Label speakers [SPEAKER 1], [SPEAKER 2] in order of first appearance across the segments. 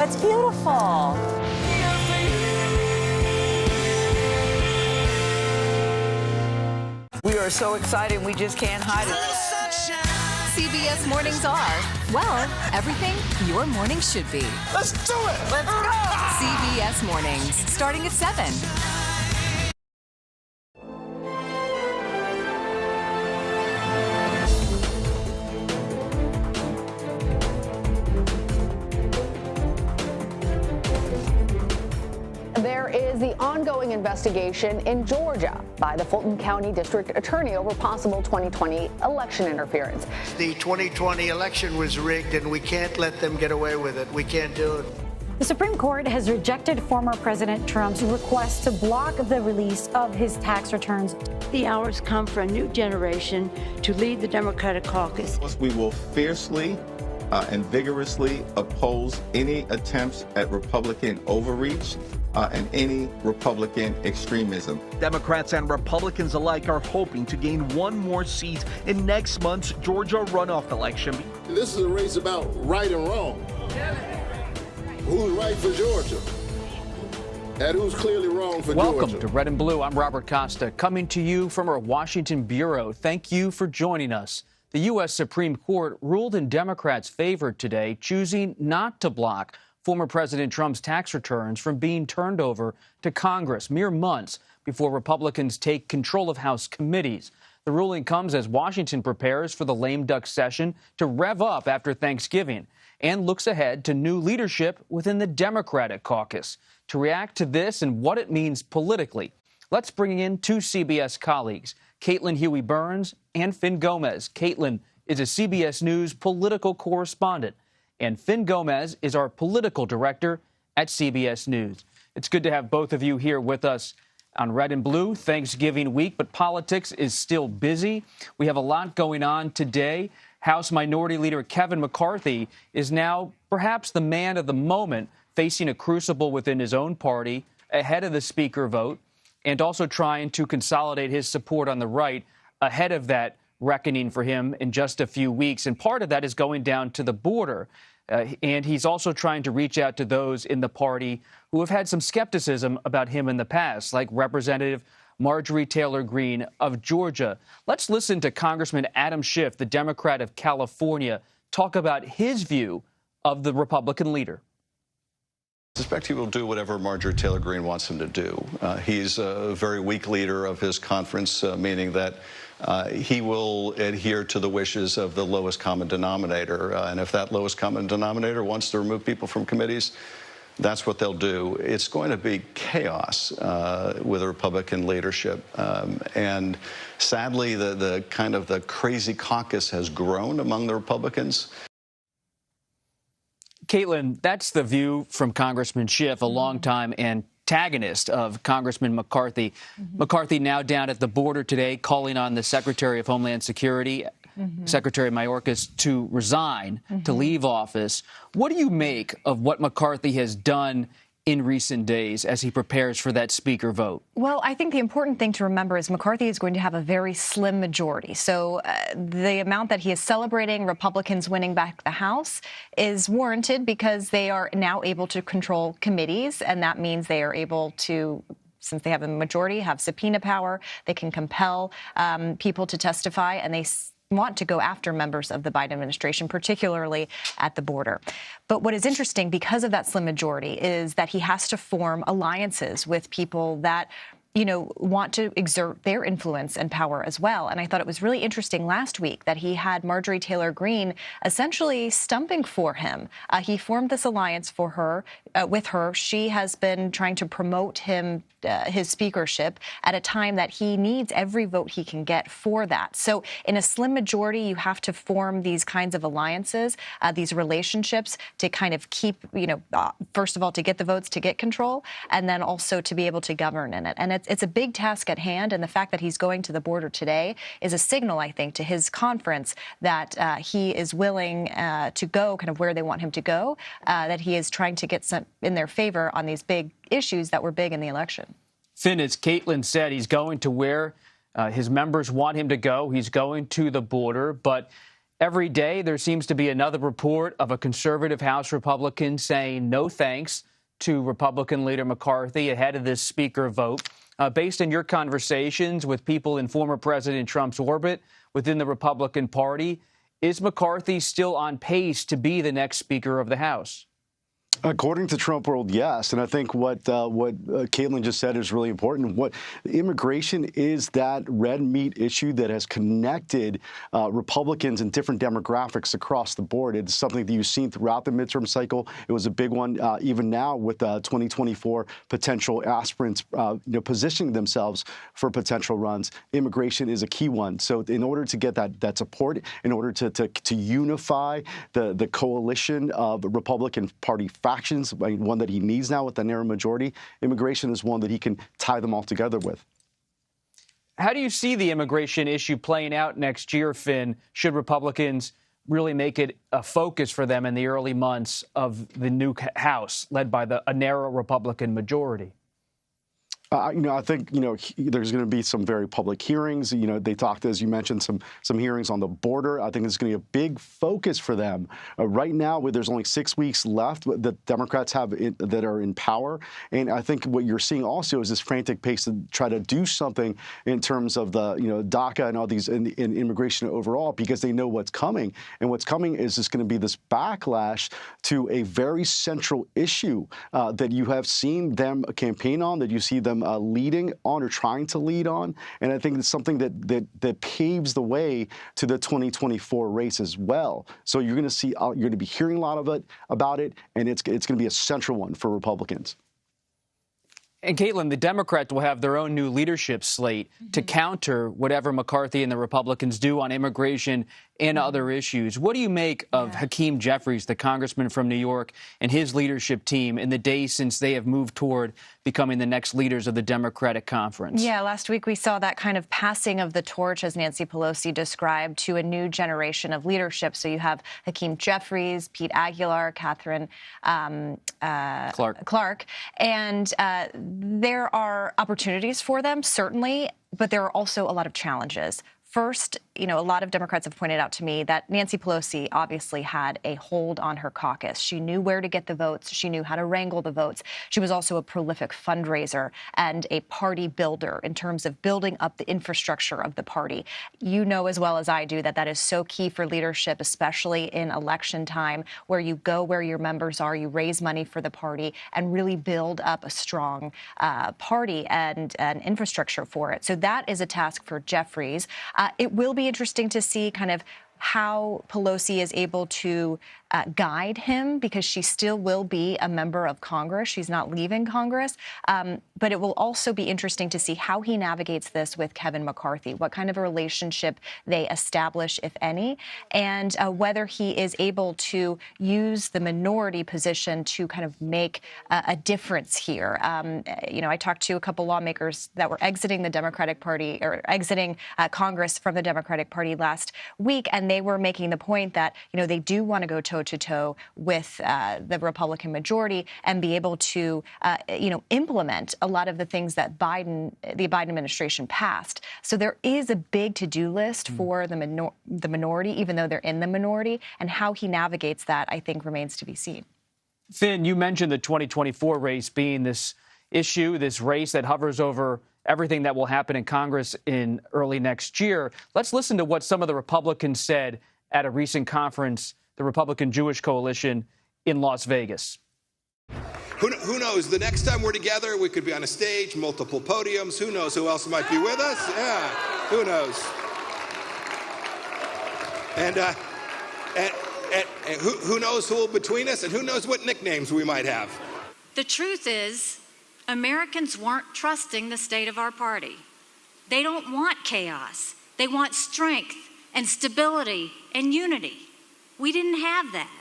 [SPEAKER 1] That's beautiful.
[SPEAKER 2] We are so excited, we just can't hide it.
[SPEAKER 3] CBS mornings are, well, everything your morning should be.
[SPEAKER 4] Let's do it!
[SPEAKER 2] Let's go!
[SPEAKER 3] CBS mornings, starting at 7.
[SPEAKER 5] There is the ongoing investigation in Georgia by the Fulton County District Attorney over possible 2020 election interference.
[SPEAKER 6] The 2020 election was rigged, and we can't let them get away with it. We can't do it.
[SPEAKER 7] The Supreme Court has rejected former President Trump's request to block the release of his tax returns.
[SPEAKER 8] The hour's come for a new generation to lead the Democratic caucus.
[SPEAKER 9] We will fiercely and vigorously oppose any attempts at Republican overreach and any Republican extremism.
[SPEAKER 4] Democrats and Republicans alike are hoping to gain one more seat in next month's Georgia runoff election.
[SPEAKER 10] This is a race about right and wrong. Who's right for Georgia? And who's clearly wrong for Georgia?
[SPEAKER 11] Welcome to Red and Blue. I'm Robert Costa, coming to you from our Washington bureau. Thank you for joining us. The U.S. Supreme Court ruled in Democrats' favor today, choosing not to block former President Trump's tax returns from being turned over to Congress mere months before Republicans take control of House committees. The ruling comes as Washington prepares for the lame duck session to rev up after Thanksgiving and looks ahead to new leadership within the Democratic caucus. To react to this and what it means politically, let's bring in two CBS colleagues, Caitlin Huey-Burns and Finn Gomez. Caitlin is a CBS News political correspondent, and Finn Gomez is our political director at CBS News. It's good to have both of you here with us on Red and Blue, Thanksgiving week, but politics is still busy. We have a lot going on today. House Minority Leader Kevin McCarthy is now perhaps the man of the moment, facing a crucible within his own party ahead of the Speaker vote, and also trying to consolidate his support on the right ahead of that reckoning for him in just a few weeks. And part of that is going down to the border. And he's also trying to reach out to those in the party who have had some skepticism about him in the past, like Representative Marjorie Taylor Greene of Georgia. Let's listen to Congressman Adam Schiff, the Democrat of California, talk about his view of the Republican leader.
[SPEAKER 12] I suspect he will do whatever Marjorie Taylor Greene wants him to do. He's a very weak leader of his conference, meaning that he will adhere to the wishes of the lowest common denominator. And if that lowest common denominator wants to remove people from committees, that's what they'll do. It's going to be chaos with the Republican leadership. And sadly, the kind of the crazy caucus has grown among the Republicans.
[SPEAKER 11] Caitlin, that's the view from Congressman Schiff, a longtime antagonist of Congressman McCarthy. McCarthy now down at the border today, calling on the Secretary of Homeland Security, Secretary Mayorkas, to resign, to leave office. What do you make of what McCarthy has done in recent days as he prepares for that Speaker vote?
[SPEAKER 13] Well, I think the important thing to remember is McCarthy is going to have a very slim majority. So the amount that he is celebrating Republicans winning back the House is warranted because they are now able to control committees, and that means they are able to, since they have a majority, have subpoena power. They can compel people to testify, and they want to go after members of the Biden administration, particularly at the border. But what is interesting, because of that slim majority, is that he has to form alliances with people that, you know, want to exert their influence and power as well. And I thought it was really interesting last week that he had Marjorie Taylor Greene essentially stumping for him. He formed this alliance for her, with her. She has been trying to promote him, his speakership, at a time that he needs every vote he can get for that. So in a slim majority, you have to form these kinds of alliances, these relationships to kind of keep, you know, first of all, to get the votes, to get control, and then also to be able to govern in it. And it's a big task at hand, and the fact that he's going to the border today is a signal, I think, to his conference that he is willing to go kind of where they want him to go, that he is trying to get some in their favor on these big issues that were big in the election.
[SPEAKER 11] Finn, as Caitlin said, he's going to where his members want him to go. He's going to the border. But Every day, there seems to be another report of a conservative House Republican saying no thanks to Republican leader McCarthy ahead of this speaker vote. Based on your conversations with people in former President Trump's orbit within the Republican Party, is McCarthy still on pace to be the next Speaker of the House?
[SPEAKER 1] According to Trump World, yes. And I think what Caitlin just said is really important. What immigration is that red meat issue that has connected Republicans and different demographics across the board. It's something that you've seen throughout the midterm cycle. It was a big one even now with 2024 potential aspirants positioning themselves for potential runs. Immigration is a key one. So in order to get that support, in order to unify the coalition of Republican Party factions, one that he needs now with the narrow majority, immigration is one that he can tie them all together with.
[SPEAKER 11] How do you see the immigration issue playing out next year, Finn, should Republicans really make it a focus for them in the early months of the new House led by a narrow Republican majority?
[SPEAKER 1] I think, there's going to be some very public hearings. They talked, as you mentioned, some hearings on the border. I think it's going to be a big focus for them. Right now, where there's only 6 weeks left that Democrats have that are in power. And I think what you're seeing also is this frantic pace to try to do something in terms of the, DACA and all these in immigration overall, because they know what's coming. And what's coming is just going to be this backlash to a very central issue that you have seen them campaign on, that you see them leading on or trying to lead on. And I think it's something that paves the way to the 2024 race as well. So you're going to see, you're going to be hearing a lot about it, and it's going to be a central one for Republicans.
[SPEAKER 11] And Caitlin, the Democrats will have their own new leadership slate to counter whatever McCarthy and the Republicans do on immigration and other issues. What do you make of Hakeem Jeffries, the congressman from New York, and his leadership team in the days since they have moved toward becoming the next leaders of the Democratic Conference?
[SPEAKER 13] Yeah, last week we saw that kind of passing of the torch, as Nancy Pelosi described, to a new generation of leadership. So you have Hakeem Jeffries, Pete Aguilar, Catherine Clark. And there are opportunities for them, certainly, but there are also a lot of challenges. First, a lot of Democrats have pointed out to me that Nancy Pelosi obviously had a hold on her caucus. She knew where to get the votes. She knew how to wrangle the votes. She was also a prolific fundraiser and a party builder in terms of building up the infrastructure of the party. You know as well as I do that is so key for leadership, especially in election time, where you go where your members are, you raise money for the party, and really build up a strong party and an infrastructure for it. So that is a task for Jeffries. It will be interesting to see kind of how Pelosi is able to guide him, because she still will be a member of Congress. She's not leaving Congress. But it will also be interesting to see how he navigates this with Kevin McCarthy, what kind of a relationship they establish, if any, and whether he is able to use the minority position to kind of make a difference here. I talked to a couple lawmakers that were exiting the Democratic Party or exiting Congress from the Democratic Party last week, and they were making the point that, they do want to go toe-to-toe with the Republican majority and be able to, implement a lot of the things that the Biden administration passed. So there is a big to-do list for the minority, even though they're in the minority, and how he navigates that, I think, remains to be seen.
[SPEAKER 11] Finn, you mentioned the 2024 race being this issue, this race that hovers over everything that will happen in Congress in early next year. Let's listen to what some of the Republicans said at a recent conference, the Republican Jewish Coalition in Las Vegas.
[SPEAKER 14] Who knows? The next time we're together, we could be on a stage, multiple podiums. Who knows who else might be with us? Yeah, who knows? And who knows who will between us, and who knows what nicknames we might have.
[SPEAKER 15] The truth is, Americans weren't trusting the state of our party. They don't want chaos. They want strength and stability and unity. We didn't have that.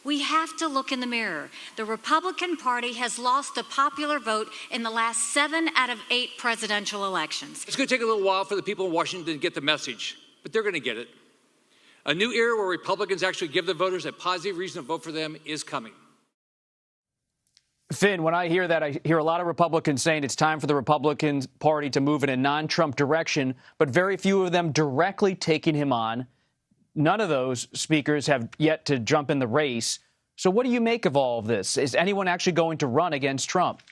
[SPEAKER 15] We have to look in the mirror. The Republican Party has lost the popular vote in the last 7 out of 8 presidential elections.
[SPEAKER 16] It's going to take a little while for the people in Washington to get the message, but they're going to get it. A new era where Republicans actually give the voters a positive reason to vote for them is coming.
[SPEAKER 11] Finn, when I hear that, I hear a lot of Republicans saying it's time for the Republican Party to move in a non-Trump direction, but very few of them directly taking him on. None of those speakers have yet to jump in the race. So what do you make of all of this? Is anyone actually going to run against Trump?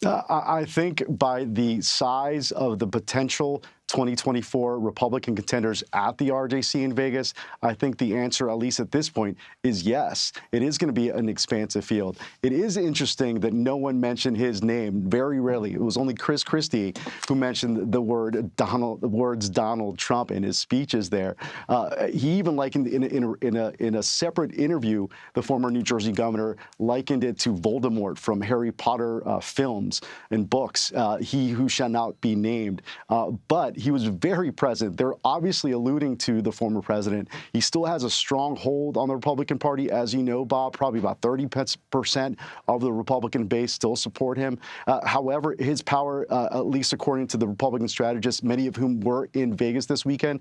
[SPEAKER 1] I think by the size of the potential 2024 Republican contenders at the RJC in Vegas, I think the answer, at least at this point, is yes. It is going to be an expansive field. It is interesting that no one mentioned his name. Very rarely. It was only Chris Christie who mentioned the words Donald Trump in his speeches there. He even likened in a separate interview, the former New Jersey governor likened it to Voldemort from Harry Potter films and books. He who shall not be named. But he was very present. They're obviously alluding to the former president. He still has a strong hold on the Republican Party. As you know, Bob, probably about 30% of the Republican base still support him. However, his power, at least according to the Republican strategists, many of whom were in Vegas this weekend,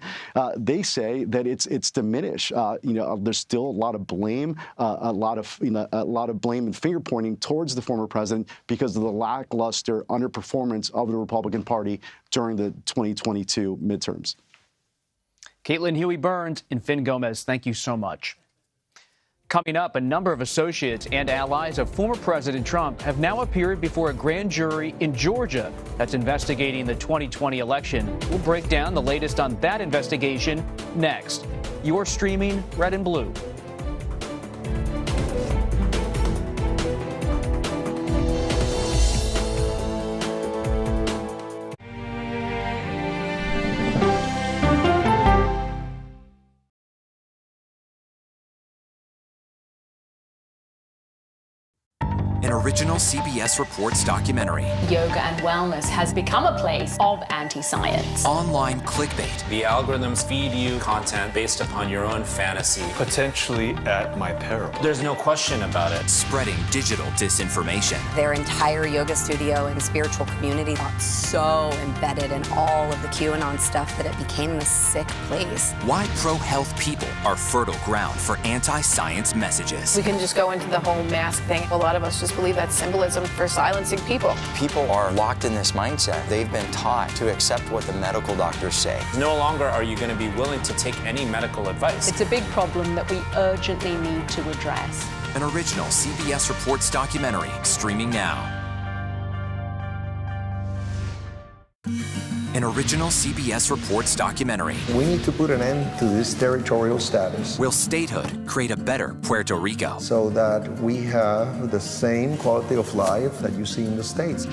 [SPEAKER 1] they say that it's diminished. There's still a lot of blame, a lot of blame and finger pointing towards the former president because of the lackluster underperformance of the Republican Party during the 2022 midterms.
[SPEAKER 11] Caitlin Huey-Burns and Finn Gomez, thank you so much. Coming up, a number of associates and allies of former President Trump have now appeared before a grand jury in Georgia that's investigating the 2020 election. We'll break down the latest on that investigation next. You're streaming Red and Blue.
[SPEAKER 17] An original CBS Reports documentary.
[SPEAKER 18] Yoga and wellness has become a place of anti-science.
[SPEAKER 17] Online clickbait.
[SPEAKER 19] The algorithms feed you content based upon your own fantasy. Potentially at my peril. There's no question about it.
[SPEAKER 17] Spreading digital disinformation.
[SPEAKER 20] Their entire yoga studio and spiritual community got so embedded in all of the QAnon stuff that it became this sick place.
[SPEAKER 17] Why pro-health people are fertile ground for anti-science messages.
[SPEAKER 21] We can just go into the whole mask thing. A lot of us just believe that's symbolism for silencing people.
[SPEAKER 22] People are locked in this mindset. They've been taught to accept what the medical doctors say.
[SPEAKER 19] No longer are you going to be willing to take any medical advice.
[SPEAKER 18] It's a big problem that we urgently need to address.
[SPEAKER 17] An original CBS Reports documentary streaming now. An original CBS Reports documentary.
[SPEAKER 23] We need to put an end to this territorial status.
[SPEAKER 17] Will statehood create a better Puerto Rico?
[SPEAKER 23] So that we have the same quality of life that you see in the States.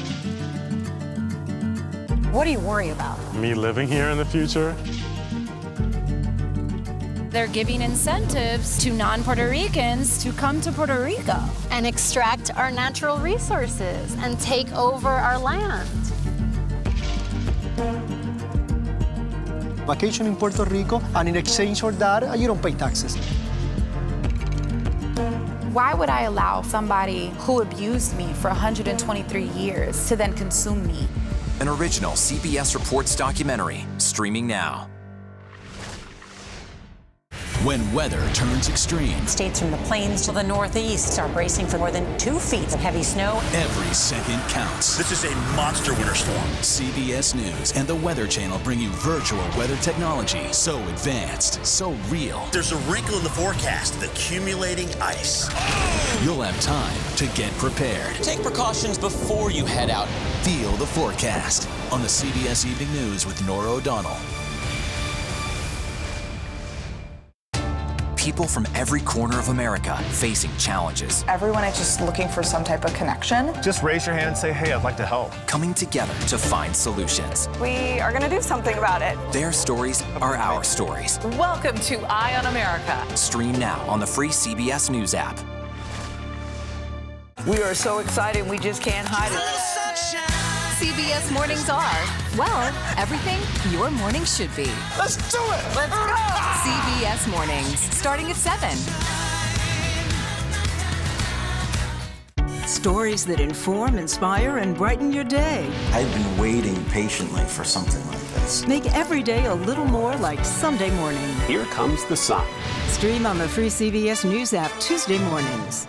[SPEAKER 3] What do you worry about?
[SPEAKER 24] Me living here in the future.
[SPEAKER 25] They're giving incentives to non-Puerto Ricans to come to Puerto Rico
[SPEAKER 26] and extract our natural resources and take over our land.
[SPEAKER 27] Vacation in Puerto Rico, and in exchange for that, you don't pay taxes.
[SPEAKER 25] Why would I allow somebody who abused me for 123 years to then consume me?
[SPEAKER 17] An original CBS Reports documentary streaming now. When weather turns extreme.
[SPEAKER 28] States from the plains to the northeast are bracing for more than 2 feet of heavy snow.
[SPEAKER 17] Every second counts.
[SPEAKER 29] This is a monster winter storm.
[SPEAKER 17] CBS News and the Weather Channel bring you virtual weather technology so advanced, so real.
[SPEAKER 29] There's a wrinkle in the forecast, the accumulating ice.
[SPEAKER 17] You'll have time to get prepared.
[SPEAKER 29] Take precautions before you head out.
[SPEAKER 17] Feel the forecast on the CBS Evening News with Nora O'Donnell. People from every corner of America facing challenges.
[SPEAKER 30] Everyone is just looking for some type of connection.
[SPEAKER 31] Just raise your hand and say, hey, I'd like to help.
[SPEAKER 17] Coming together to find solutions.
[SPEAKER 30] We are going to do something about it.
[SPEAKER 17] Their stories are our stories.
[SPEAKER 2] Welcome to Eye on America.
[SPEAKER 17] Stream now on the free CBS News app.
[SPEAKER 2] We are so excited, we just can't hide it.
[SPEAKER 3] CBS Mornings are, well, everything your morning should be.
[SPEAKER 31] Let's do it!
[SPEAKER 2] Let's go!
[SPEAKER 3] CBS Mornings, starting at 7.
[SPEAKER 32] Stories that inform, inspire, and brighten your day.
[SPEAKER 33] I've been waiting patiently for something like this.
[SPEAKER 32] Make every day a little more like Sunday morning.
[SPEAKER 34] Here comes the sun.
[SPEAKER 32] Stream on the free CBS News app Tuesday mornings.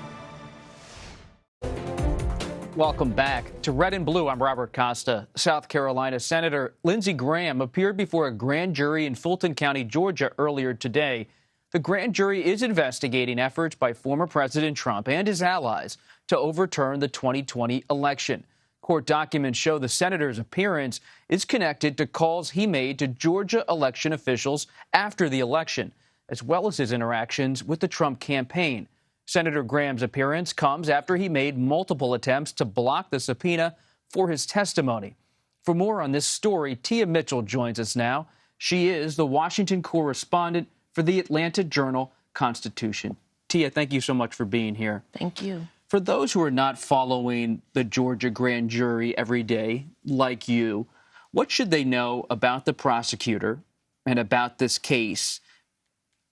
[SPEAKER 11] Welcome back to Red and Blue. I'm Robert Costa. South Carolina Senator Lindsey Graham appeared before a grand jury in Fulton County, Georgia, earlier today. The grand jury is investigating efforts by former President Trump and his allies to overturn the 2020 election. Court documents show the senator's appearance is connected to calls he made to Georgia election officials after the election, as well as his interactions with the Trump campaign. Senator Graham's appearance comes after he made multiple attempts to block the subpoena for his testimony. For more on this story, Tia Mitchell joins us now. She is the Washington correspondent for the Atlanta Journal-Constitution. Tia, thank you so much for being here.
[SPEAKER 1] Thank you.
[SPEAKER 11] For those who are not following the Georgia grand jury every day, like you, what should they know about the prosecutor and about this case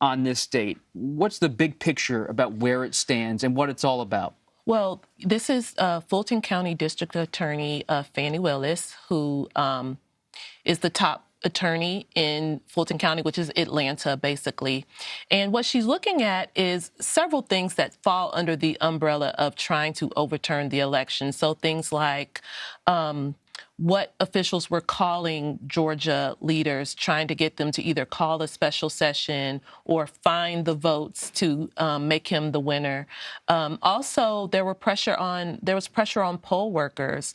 [SPEAKER 11] on this date? What's the big picture about where it stands and what it's all about?
[SPEAKER 1] Well, this is Fulton County District Attorney Fani Willis, who is the top attorney in Fulton County, which is Atlanta, basically. And what she's looking at is several things that fall under the umbrella of trying to overturn the election. So things like what officials were calling Georgia leaders, trying to get them to either call a special session or find the votes to make him the winner. Also, there was pressure on poll workers.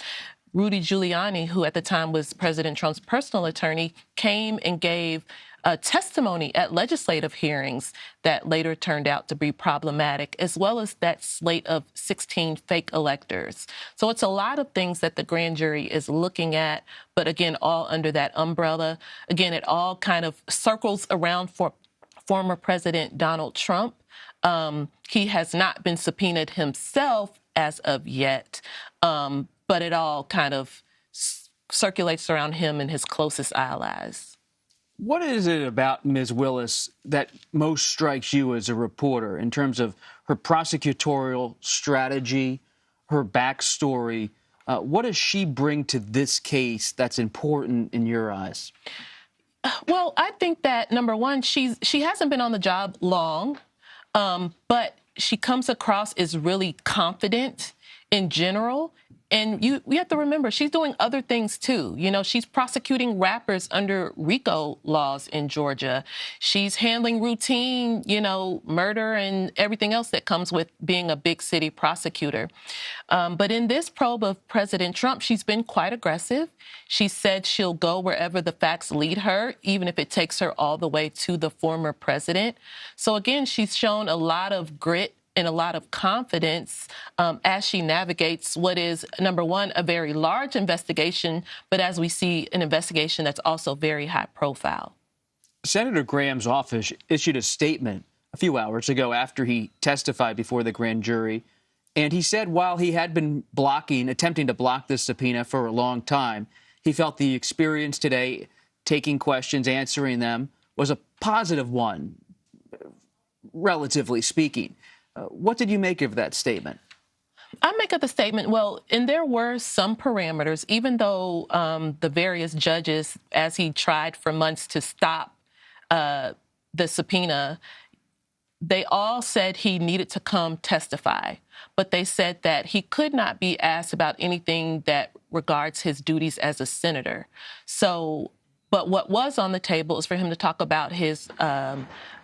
[SPEAKER 1] Rudy Giuliani, who at the time was President Trump's personal attorney, came and gave a testimony at legislative hearings that later turned out to be problematic, as well as that slate of 16 fake electors. So it's a lot of things that the grand jury is looking at, but again, all under that umbrella. Again, it all kind of circles around for former President Donald Trump. He has not been subpoenaed himself as of yet, but it all kind of circulates around him and his closest allies.
[SPEAKER 11] What is it about Ms. Willis that most strikes you as a reporter in terms of her prosecutorial strategy, her backstory? What does she bring to this case that's important in your eyes?
[SPEAKER 1] Well, I think that, number one, she hasn't been on the job long, but she comes across as really confident in general. And we have to remember, she's doing other things, too. You know, she's prosecuting rappers under RICO laws in Georgia. She's handling routine, murder and everything else that comes with being a big city prosecutor. But in this probe of President Trump, she's been quite aggressive. She said she'll go wherever the facts lead her, even if it takes her all the way to the former president. So, again, she's shown a lot of grit and a lot of confidence as she navigates what is, number one, a very large investigation, but as we see, an investigation that's also very high profile.
[SPEAKER 11] Senator Graham's office issued a statement a few hours ago after he testified before the grand jury, and he said while he had been attempting to block this subpoena for a long time, he felt the experience today, taking questions, answering them, was a positive one, relatively speaking. What did you make of that statement?
[SPEAKER 1] I make of the statement, well, and there were some parameters, even though the various judges, as he tried for months to stop the subpoena, they all said he needed to come testify. But they said that he could not be asked about anything that regards his duties as a senator. But what was on the table is for him to talk about his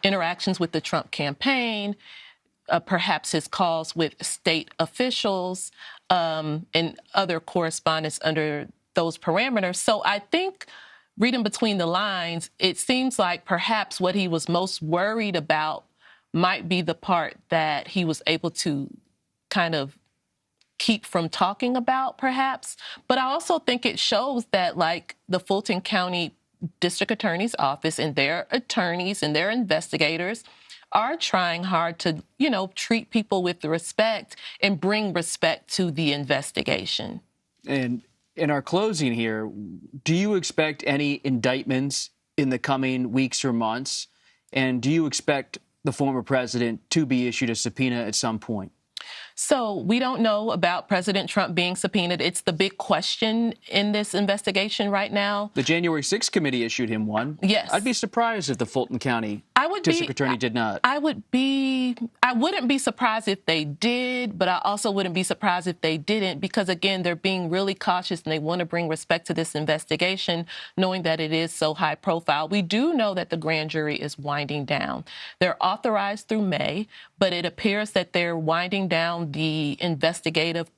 [SPEAKER 1] interactions with the Trump campaign, perhaps his calls with state officials and other correspondence under those parameters. So I think, reading between the lines, it seems like perhaps what he was most worried about might be the part that he was able to kind of keep from talking about, perhaps. But I also think it shows that, like, the Fulton County District Attorney's Office and their attorneys and their investigators are trying hard to, treat people with respect and bring respect to the investigation.
[SPEAKER 11] And in our closing here, do you expect any indictments in the coming weeks or months? And do you expect the former president to be issued a subpoena at some point?
[SPEAKER 1] So we don't know about President Trump being subpoenaed. It's the big question in this investigation right now.
[SPEAKER 11] The January 6th committee issued him one.
[SPEAKER 1] Yes.
[SPEAKER 11] I'd be surprised if the Fulton County District Attorney did not.
[SPEAKER 1] I wouldn't be surprised if they did, but I also wouldn't be surprised if they didn't, because again, they're being really cautious and they want to bring respect to this investigation, knowing that it is so high profile. We do know that the grand jury is winding down. They're authorized through May, but it appears that they're winding down the investigative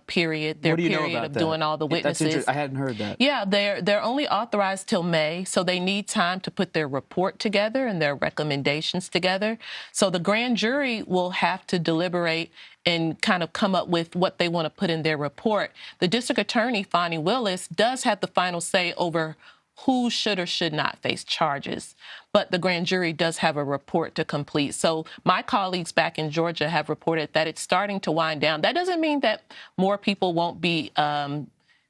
[SPEAKER 1] period, their period of doing all the witnesses.
[SPEAKER 11] I hadn't heard that.
[SPEAKER 1] Yeah, they're only authorized till May, so they need time to put their report together and their recommendations together. So the grand jury will have to deliberate and kind of come up with what they want to put in their report. The district attorney, Fani Willis, does have the final say over who should or should not face charges. But the grand jury does have a report to complete. So my colleagues back in Georgia have reported that it's starting to wind down. That doesn't mean that more people won't be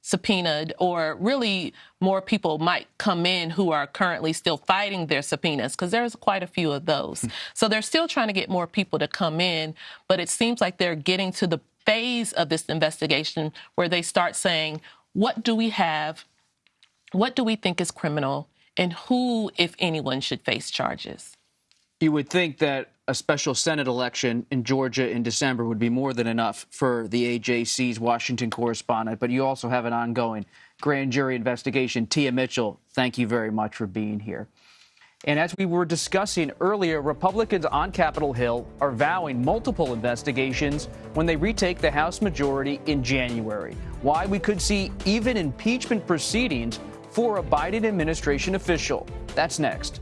[SPEAKER 1] subpoenaed, or really more people might come in who are currently still fighting their subpoenas, because there's quite a few of those. So they're still trying to get more people to come in, but it seems like they're getting to the phase of this investigation where they start saying, what do we have? What do we think is criminal, and who, if anyone, should face charges?
[SPEAKER 11] You would think that a special Senate election in Georgia in December would be more than enough for the AJC's Washington correspondent, but you also have an ongoing grand jury investigation. Tia Mitchell, thank you very much for being here. And as we were discussing earlier, Republicans on Capitol Hill are vowing multiple investigations when they retake the House majority in January. Why we could see even impeachment proceedings for a Biden administration official. That's next.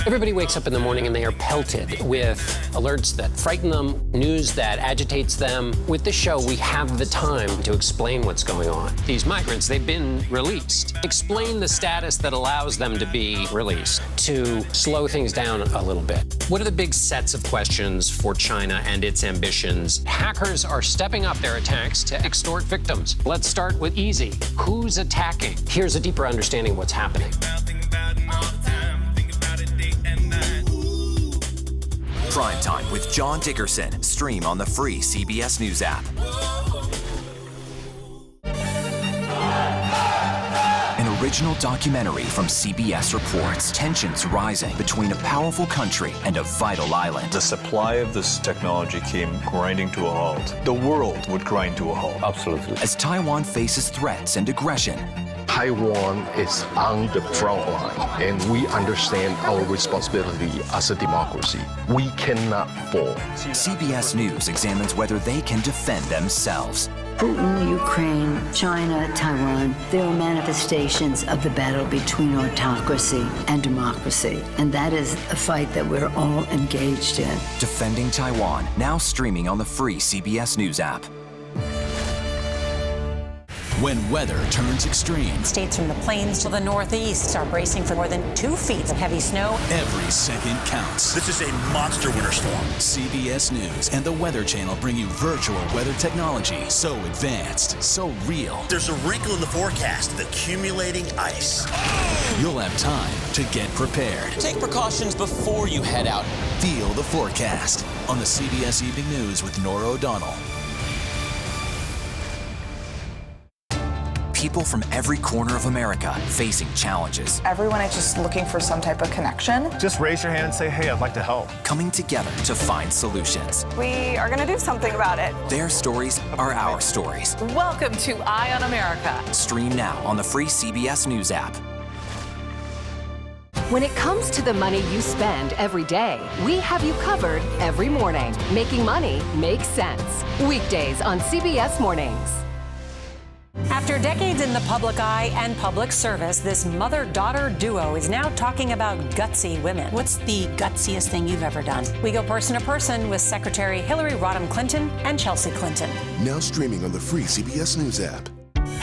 [SPEAKER 4] Everybody wakes up in the morning and they are pelted with alerts that frighten them, news that agitates them. With this show, we have the time to explain what's going on. These migrants, they've been released. Explain the status that allows them to be released, to slow things down a little bit. What are the big sets of questions for China and its ambitions? Hackers are stepping up their attacks to extort victims. Let's start with easy. Who's attacking? Here's a deeper understanding of what's happening.
[SPEAKER 5] Prime Time with John Dickerson. Stream on the free CBS News app. An original documentary from CBS reports tensions rising between a powerful country and a vital island.
[SPEAKER 6] The supply of this technology came grinding to a halt. The world would grind to a halt.
[SPEAKER 5] Absolutely. As Taiwan faces threats and aggression,
[SPEAKER 23] Taiwan is on the front line, and we understand our responsibility as a democracy. We cannot fall.
[SPEAKER 5] CBS News examines whether they can defend themselves.
[SPEAKER 7] Putin, Ukraine, China, Taiwan, there are manifestations of the battle between autocracy and democracy. And that is a fight that we're all engaged in.
[SPEAKER 5] Defending Taiwan, now streaming on the free CBS News app.
[SPEAKER 17] When weather turns extreme,
[SPEAKER 28] States from the plains to the northeast are bracing for more than 2 feet of heavy snow.
[SPEAKER 17] Every second counts.
[SPEAKER 29] This is a monster winter storm.
[SPEAKER 17] CBS News and the Weather Channel bring you virtual weather technology so advanced, so real.
[SPEAKER 29] There's a wrinkle in the forecast, the accumulating ice.
[SPEAKER 17] You'll have time to get prepared.
[SPEAKER 8] Take precautions before you head out.
[SPEAKER 17] Feel the forecast on the CBS Evening News with Nora O'Donnell.
[SPEAKER 5] People from every corner of America facing challenges.
[SPEAKER 30] Everyone is just looking for some type of connection.
[SPEAKER 31] Just raise your hand and say, hey, I'd like to help.
[SPEAKER 5] Coming together to find solutions.
[SPEAKER 30] We are going to do something about it.
[SPEAKER 5] Their stories are our stories.
[SPEAKER 2] Welcome to Eye on America.
[SPEAKER 5] Stream now on the free CBS News app.
[SPEAKER 3] When it comes to the money you spend every day, we have you covered every morning. Making money makes sense. Weekdays on CBS Mornings.
[SPEAKER 28] After decades in the public eye and public service, this mother-daughter duo is now talking about gutsy women. What's the gutsiest thing you've ever done? We go person to person with Secretary Hillary Rodham Clinton and Chelsea Clinton.
[SPEAKER 29] Now streaming on the free CBS News app.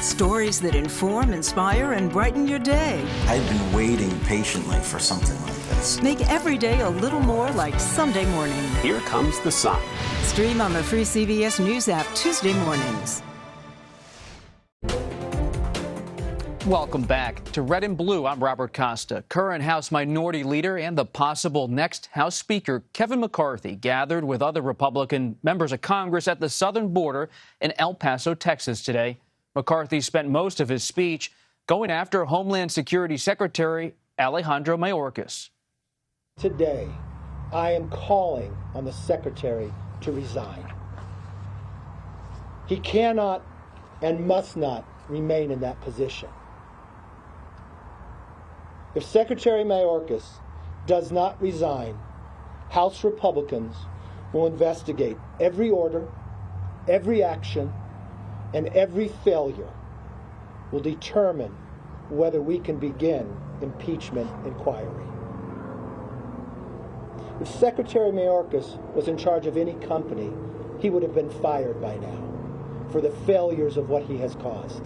[SPEAKER 32] Stories that inform, inspire, and brighten your day.
[SPEAKER 33] I've been waiting patiently for something like this.
[SPEAKER 32] Make every day a little more like Sunday morning.
[SPEAKER 9] Here comes the sun.
[SPEAKER 32] Stream on the free CBS News app Tuesday mornings.
[SPEAKER 11] Welcome back to Red and Blue. I'm Robert Costa. Current House Minority Leader and the possible next House Speaker Kevin McCarthy gathered with other Republican members of Congress at the southern border in El Paso, Texas today. McCarthy spent most of his speech going after Homeland Security Secretary Alejandro Mayorkas.
[SPEAKER 27] Today, I am calling on the Secretary to resign. He cannot and must not remain in that position. If Secretary Mayorkas does not resign, House Republicans will investigate every order, every action, and every failure will determine whether we can begin impeachment inquiry. If Secretary Mayorkas was in charge of any company, he would have been fired by now for the failures of what he has caused.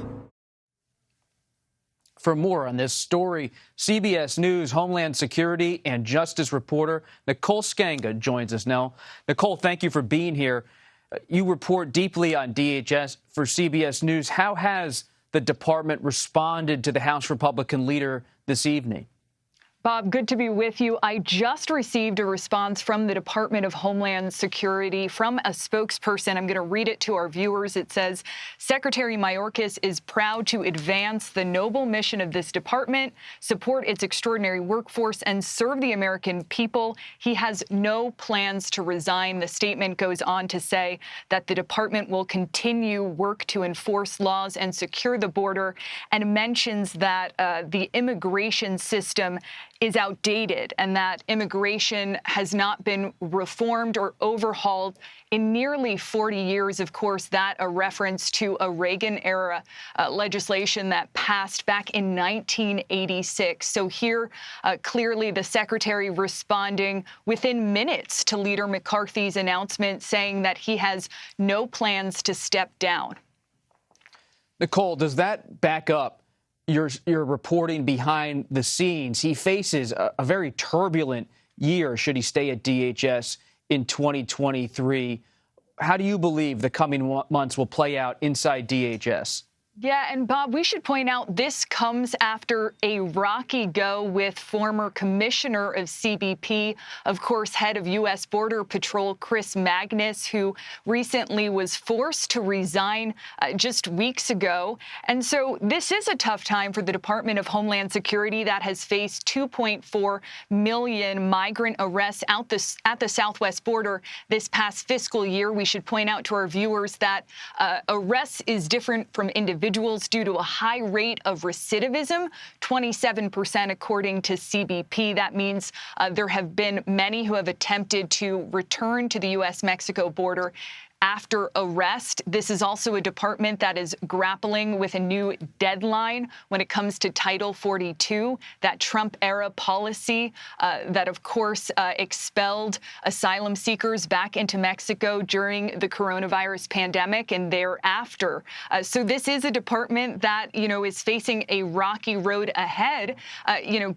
[SPEAKER 11] For more on this story, CBS News Homeland Security and Justice reporter Nicole Skanga joins us now. Nicole, thank you for being here. You report deeply on DHS for CBS News. How has the department responded to the House Republican leader this evening?
[SPEAKER 10] Bob, good to be with you. I just received a response from the Department of Homeland Security from a spokesperson. I'm going to read it to our viewers. It says, Secretary Mayorkas is proud to advance the noble mission of this department, support its extraordinary workforce, and serve the American people. He has no plans to resign. The statement goes on to say that the department will continue work to enforce laws and secure the border, and mentions that the immigration system is outdated and that immigration has not been reformed or overhauled in nearly 40 years. Of course, that a reference to a Reagan-era legislation that passed back in 1986. So here, clearly, the secretary responding within minutes to Leader McCarthy's announcement, saying that he has no plans to step down.
[SPEAKER 11] Nicole, does that back up your reporting behind the scenes? He faces a very turbulent year should he stay at DHS in 2023. How do you believe the coming months will play out inside DHS?
[SPEAKER 10] Yeah, and Bob, we should point out this comes after a rocky go with former commissioner of CBP, of course, head of U.S. Border Patrol, Chris Magnus, who recently was forced to resign just weeks ago. And so this is a tough time for the Department of Homeland Security that has faced 2.4 million migrant arrests at the southwest border this past fiscal year. We should point out to our viewers that arrests is different from individuals due to a high rate of recidivism, 27% according to CBP. That means there have been many who have attempted to return to the U.S.-Mexico border after arrest. This is also a department that is grappling with a new deadline when it comes to Title 42, that Trump-era policy that, of course, expelled asylum seekers back into Mexico during the coronavirus pandemic and thereafter. So this is a department that, is facing a rocky road ahead,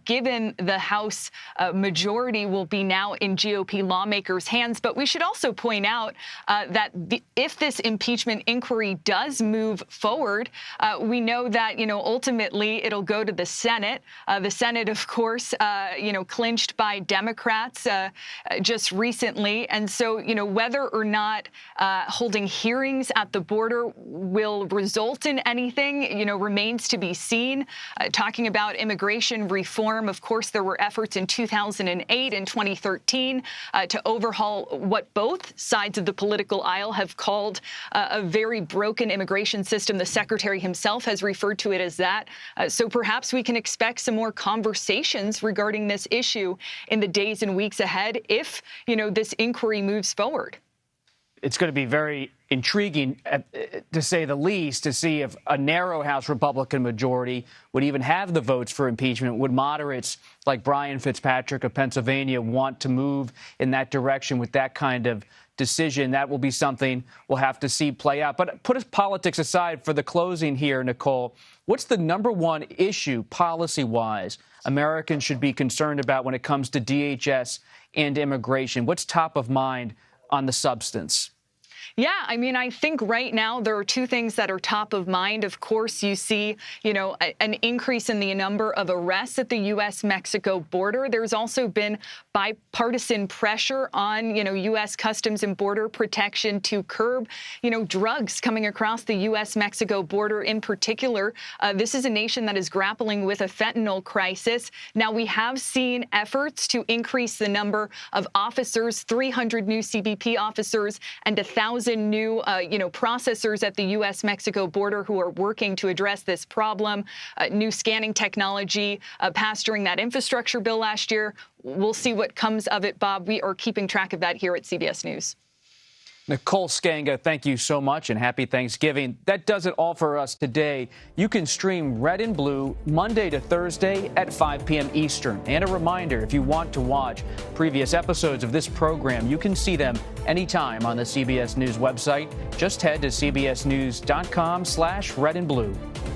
[SPEAKER 10] given the House majority will be now in GOP lawmakers' hands. But we should also point out that if this impeachment inquiry does move forward, we know that, ultimately it'll go to the Senate. The Senate, of course, clinched by Democrats just recently. And so, whether or not holding hearings at the border will result in anything, remains to be seen. Talking about immigration reform, of course, there were efforts in 2008 and 2013 to overhaul what both sides of the political aisle have called a very broken immigration system. The secretary himself has referred to it as that. So perhaps we can expect some more conversations regarding this issue in the days and weeks ahead if, this inquiry moves forward.
[SPEAKER 11] It's going to be very intriguing, to say the least, to see if a narrow House Republican majority would even have the votes for impeachment. Would moderates like Brian Fitzpatrick of Pennsylvania want to move in that direction with that kind of decision. That will be something we'll have to see play out. But put politics aside for the closing here, Nicole. What's the number one issue policy-wise Americans should be concerned about when it comes to DHS and immigration? What's top of mind on the substance?
[SPEAKER 10] Yeah, I mean, I think right now there are two things that are top of mind. Of course, you see, an increase in the number of arrests at the U.S.-Mexico border. There's also been bipartisan pressure on, U.S. Customs and Border Protection to curb, drugs coming across the U.S.-Mexico border in particular. This is a nation that is grappling with a fentanyl crisis. Now, we have seen efforts to increase the number of officers, 300 new CBP officers and 1,000 new, processors at the U.S.-Mexico border who are working to address this problem. New scanning technology passed during that infrastructure bill last year. We'll see what comes of it, Bob. We are keeping track of that here at CBS News.
[SPEAKER 11] Nicole Skanga, thank you so much and happy Thanksgiving. That does it all for us today. You can stream Red and Blue Monday to Thursday at 5 p.m. Eastern. And a reminder, if you want to watch previous episodes of this program, you can see them anytime on the CBS News website. Just head to cbsnews.com/redandblue.